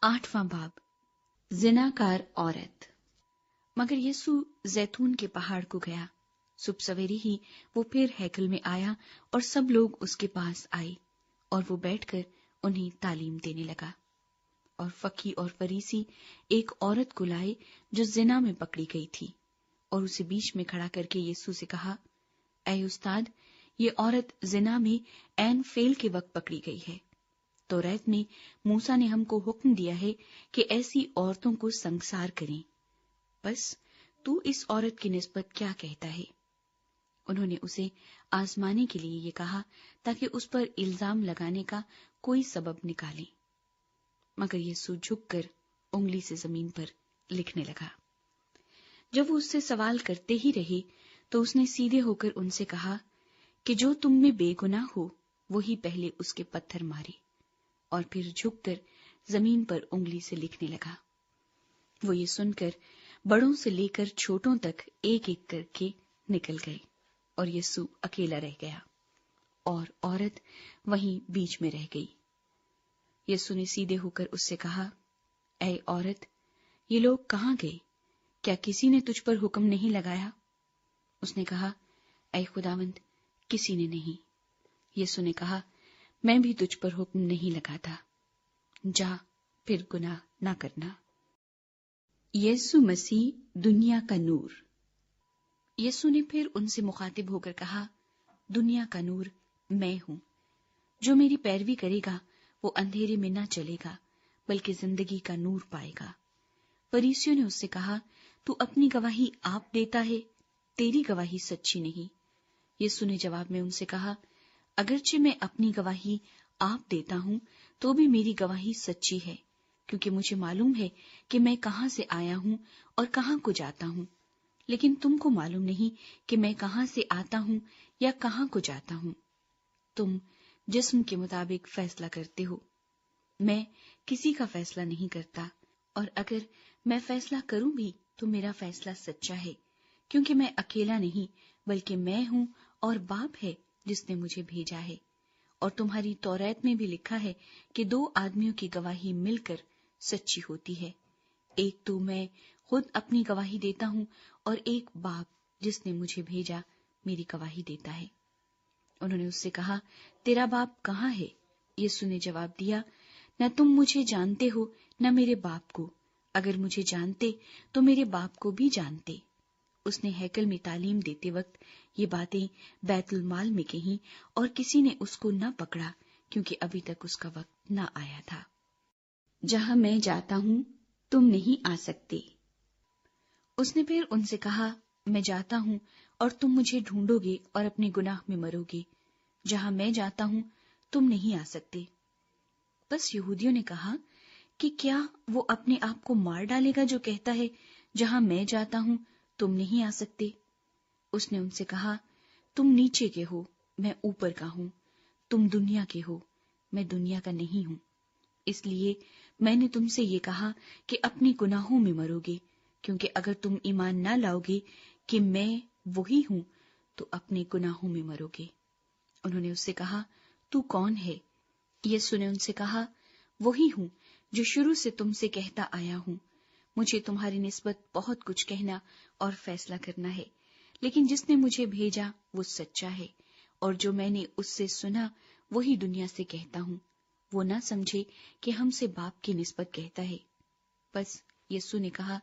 8वां बाब, जिनाकार औरत। मगर यीशु जैतून के पहाड़ को गया। सुबह सवेरे ही वो फिर हैकल में आया और सब लोग उसके पास आए और वो बैठकर उन्हें तालीम देने लगा। और फकी और फरीसी एक औरत को लाए जो जिना में पकड़ी गई थी, और उसे बीच में खड़ा करके यीशु से कहा, ऐ उस्ताद, ये औरत जिना में ऐन फेल के वक्त पकड़ी गई है। तौरात में मूसा ने हमको हुक्म दिया है कि ऐसी औरतों को संसार करें। बस तू इस औरत की निस्बत क्या कहता है? उन्होंने उसे आजमाने के लिए ये कहा ताकि उस पर इल्जाम लगाने का कोई सबब निकालें। मगर यीशु झुककर उंगली से जमीन पर लिखने लगा। जब वो उससे सवाल करते ही रहे तो उसने सीधे होकर उनसे कहा कि जो तुम में बेगुनाह हो वही पहले उसके पत्थर मारे, और फिर झुककर जमीन पर उंगली से लिखने लगा। वो ये सुनकर बड़ों से लेकर छोटों तक एक एक करके निकल गए और यीशु अकेला रह गया और औरत वहीं बीच में रह गई। यीशु ने सीधे होकर उससे कहा, ऐ औरत, ये लोग कहाँ गए? क्या किसी ने तुझ पर हुक्म नहीं लगाया? उसने कहा, ऐ खुदावंद, किसी ने नहीं। यीशु ने कहा, मैं भी तुझ पर हुक्म नहीं लगाता। जा, फिर गुनाह ना करना। यीशु मसीह दुनिया का नूर। यीशु ने फिर उनसे मुखातिब होकर कहा, दुनिया का नूर मैं हूं। जो मेरी पैरवी करेगा वो अंधेरे में न चलेगा बल्कि जिंदगी का नूर पाएगा। फरीसियों ने उससे कहा, तू अपनी गवाही आप देता है, तेरी गवाही सच्ची नहीं। यीशु ने जवाब में उनसे कहा, अगरचे मैं अपनी गवाही आप देता हूं तो भी मेरी गवाही सच्ची है, क्योंकि मुझे मालूम है कि मैं कहां से आया हूं और कहां को जाता हूं। लेकिन तुमको मालूम नहीं कि मैं कहां से आता हूं या कहां को जाता हूं। तुम जिस्म के मुताबिक फैसला करते हो। मैं किसी का फैसला नहीं करता, और अगर मैं फैसला करूं भी तो मेरा फैसला सच्चा है, क्योंकि मैं अकेला नहीं बल्कि मैं हूं और बाप है जिसने मुझे भेजा है। और तुम्हारी तौरात में भी लिखा है कि 2 आदमियों की गवाही मिलकर सच्ची होती है। एक तो मैं खुद अपनी गवाही देता हूं और एक बाप जिसने मुझे भेजा मेरी गवाही देता है। उन्होंने उससे कहा, तेरा बाप कहाँ है? यीशु ने जवाब दिया, न तुम मुझे जानते हो न मेरे बाप को। अगर मुझे जानते तो मेरे बाप को भी जानते। उसने हैकल में तालीम देते वक्त ये बातें बैतुल माल में कहीं, और किसी ने उसको न पकड़ा क्योंकि अभी तक उसका वक्त न आया था। जहां मैं जाता हूं तुम नहीं आ सकते। उसने फिर उनसे कहा, मैं जाता हूं और तुम मुझे ढूंढोगे और अपने गुनाह में मरोगे। जहां मैं जाता हूं तुम नहीं आ सकते। बस यहूदियों ने कहा कि क्या वो अपने आप को मार डालेगा जो कहता है, जहां मैं जाता हूं तुम नहीं आ सकते। उसने उनसे कहा, तुम नीचे के हो, मैं ऊपर का हूं। तुम दुनिया के हो, मैं दुनिया का नहीं हूं। इसलिए मैंने तुमसे ये कहा कि अपने गुनाहों में मरोगे, क्योंकि अगर तुम ईमान ना लाओगे कि मैं वही हूं तो अपने गुनाहों में मरोगे। उन्होंने उससे कहा, तू कौन है? यीशु ने उनसे कहा, वही हूं जो शुरू से तुमसे कहता आया हूं। मुझे तुम्हारी निस्बत बहुत कुछ कहना और फैसला करना है, लेकिन जिसने मुझे भेजा वो सच्चा है, और जो मैंने उससे सुना वही दुनिया से कहता हूं। वो ना समझे कि हमसे बाप की निस्बत कहता है। बस यीशु ने कहा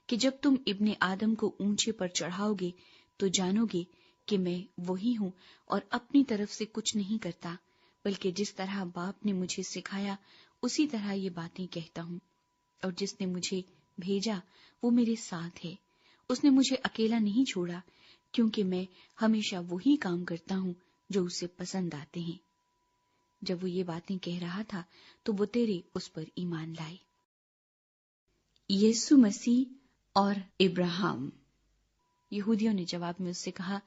कि जब तुम इब्ने आदम को ऊंचे पर चढ़ाओगे तो जानोगे कि मैं वही हूं और अपनी तरफ से कुछ नहीं करता, बल्कि जिस तरह बाप ने मुझे सिखाया उसी तरह ये बातें कहता हूं। और जिसने मुझे भेजा वो मेरे साथ है। उसने मुझे अकेला नहीं छोड़ा, क्योंकि मैं हमेशा वही काम करता हूं जो उसे पसंद आते हैं। जब वो ये बातें कह रहा था तो वो तेरे उस पर ईमान लाए। यीशु मसीह और इब्राहिम। यहूदियों ने जवाब में उससे कहा,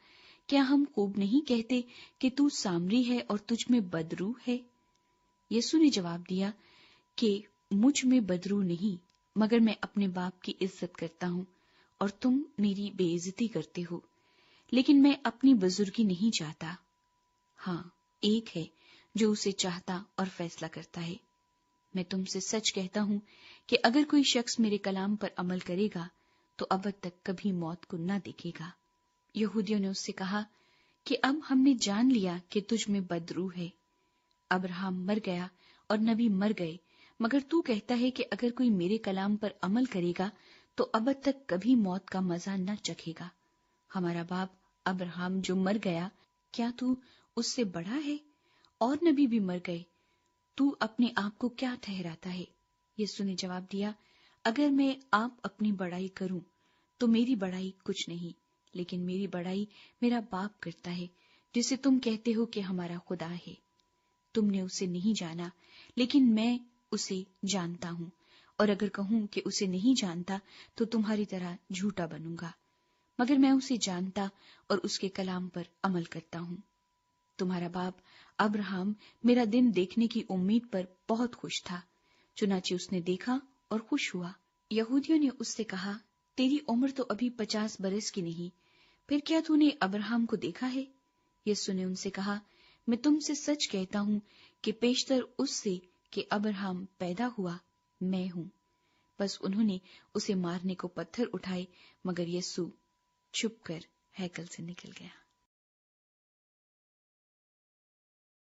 क्या हम खूब नहीं कहते कि तू सामरी है और तुझ में बदरू है? यीशु ने जवाब दिया कि मुझ में बदरू नहीं, मगर मैं अपने बाप की इज्जत करता हूं और तुम मेरी बेइज्जती करते हो। लेकिन मैं अपनी बुजुर्गी नहीं चाहता। हाँ, एक है जो उसे चाहता और फैसला करता है। میں تم سے سچ کہتا ہوں کہ اگر کوئی شخص میرے کلام پر عمل کرے گا تو ابد تک کبھی موت کو نہ دیکھے گا۔ یہودیوں نے اس سے کہا کہ اب ہم نے جان لیا کہ تجھ میں بدروح ہے۔ ابراہم مر گیا اور نبی مر گئے، مگر تو کہتا ہے کہ اگر کوئی میرے کلام پر عمل کرے گا تو ابد تک کبھی موت کا مزہ نہ چکھے گا۔ ہمارا باپ ابراہم جو مر گیا، کیا تو اس سے بڑا ہے؟ اور نبی بھی مر گئے، تو اپنے آپ کو کیا ٹھہراتا ہے؟ یسوع نے جواب دیا، اگر میں آپ اپنی بڑائی کروں تو میری بڑائی کچھ نہیں، لیکن میری بڑائی میرا باپ کرتا ہے، جسے تم کہتے ہو کہ ہمارا خدا ہے۔ تم نے اسے نہیں جانا، لیکن میں اسے جانتا ہوں، اور اگر کہوں کہ اسے نہیں جانتا تو تمہاری طرح جھوٹا بنوں گا، مگر میں اسے جانتا اور اس کے کلام پر عمل کرتا ہوں۔ تمہارا باپ ابراہم میرا دن دیکھنے کی امید پر بہت خوش تھا، چنانچہ اس نے دیکھا اور خوش ہوا۔ یہودیوں نے اس سے کہا، تیری عمر تو ابھی 50 برس کی نہیں، پھر کیا تو نے ابراہم کو دیکھا ہے؟ یسوع نے ان سے کہا، میں تم سے سچ کہتا ہوں کہ پیشتر اس سے کہ ابراہم پیدا ہوا میں ہوں۔ بس انہوں نے اسے مارنے کو پتھر اٹھائے، مگر یسوع چھپ کر ہیکل سے نکل گیا۔